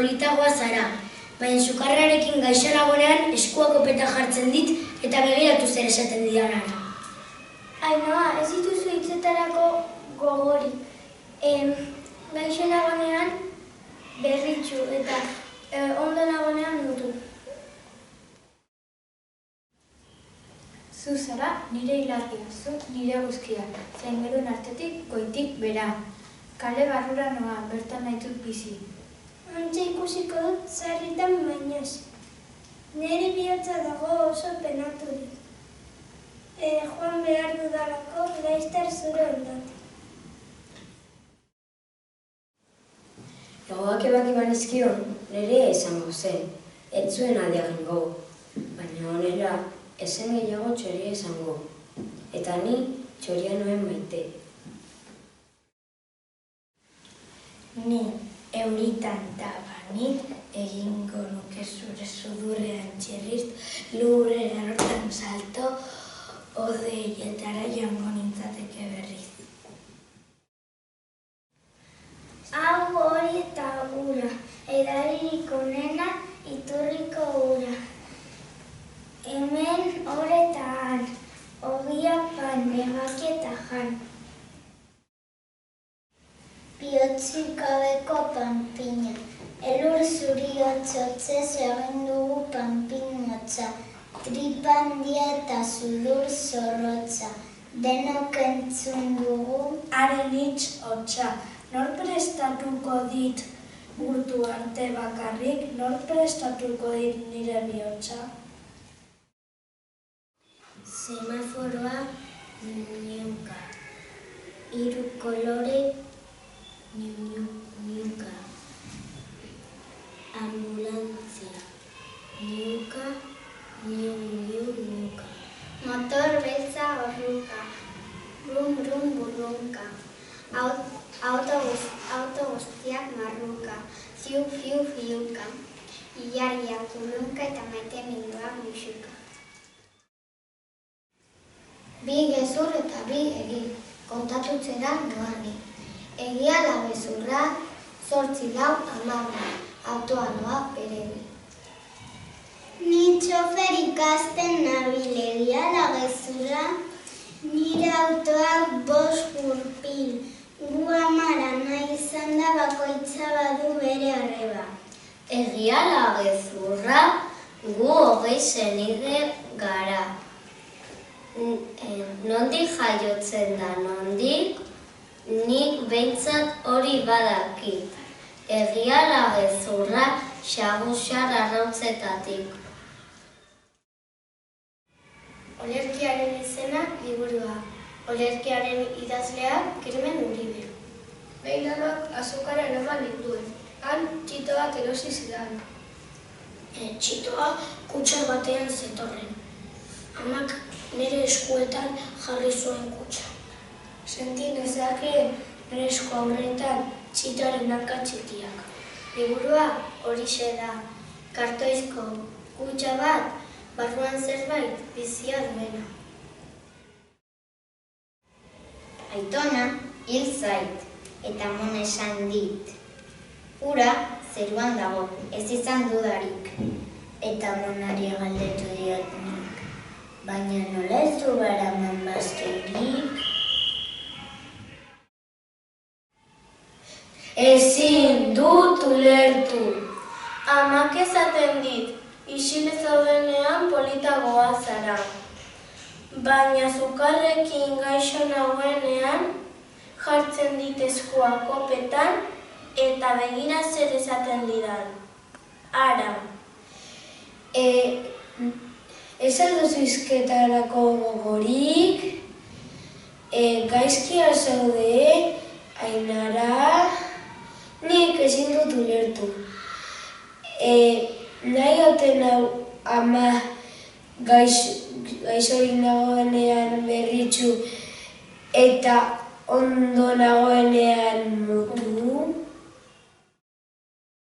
politagoa zara, baina sukarrarekin gaixo nagoenean eskuak opetan jartzen dit eta begiratu zer esaten didanara. Ainhoa, ez dituzu hitzetarako gogorik. Gaixo nagoenean berritxu eta ondo nagoenean mutu. Zu zara nire ilargia, zu nire guzkia, zaingerun artetik goitik bera. Kale barrura noa, bertan naitut bizi. Ontsa ikusiko dut sarritan bainoz. Nire bihotza dago oso penaturik. Joan behar dudalako laizter zure ondotik. Egoak ebaki banizkion, nire esango zen, ez zuen aldea gingo, baina honela, ezen gehiago txoria esango, eta ni txoria noen maite. Ni euritan tabanit egingo nuke zure sudurrean txerriz lurrera hortan salto, odeietara joango nintzateke berriz. Hau hori eta ura, edaririk onena iturriko ura. Hemen horretan, ogia pan, egaki eta jan. Bihotzik gabeko panpina, elur zuri hotzotzez egin dugu panpinotza, tripandia eta sudur zorrotza, denok entzun dugu. Haren hitz hotza, nor prestatuko dit urtu arte bakarrik, nor prestatuko dit nire bihotza? Semaforoa niunka, hiru kolore niunka, ambulantzia niunka, niunka, motor beltza horruka, brum brum burrunka, auto guztiak marruka, fiu fiu fiuka, ilargiak urrunka eta maite minduak musuka. Bi gezur eta bi egi, kontatutzera noani. Egia da gezurra, 8 lau 10, autoa noa beregi. Ni txofer ikasten nabil, egia da gezurra, nire autoak 5 gurpil. Gu 10 nahi izan da bakoitza badu bere arreba. Egia da gezurra, gu 20 senide gara. Nondik jaiotzen da, nondik, nik behintzat hori badakit. Egia da gezurra, xagusar arrautzetatik. Olerkiaren izena liburua, olerkiaren idazlea Kirmen Uribe. Behin azukara eraman ninduen, han txitoak erosi zidan. Txitoa kutxa batean zetorren. Amak nire eskuetan jarri zuen kutxa. Senti nezake nire esku aurretan txitoaren hanka txikiak. Liburua horixe da, kartoizko kutxa bat, barruan zerbait bizia duena. Aitona hil zait, eta mon esan dit. Ura zeruan dago, ez izan dudarik. Eta monari galdetu diot nik. Baina nola ez du baraman bazkerik? Ezin dut ulertu. Amak esaten dit, isil zaudenean politagoa zara. Baina sukarrekin gaixo nagoenean, jartzen dit eskua kopetan eta begira zer esaten didan. Ara. Ez alduzu izketarako gogorik, gaizkia zaude, Ainara, nik ezin dut ulertu. Nahi oten hau ama gaixorik nagoenean berritxu eta ondo nagoenean mutu.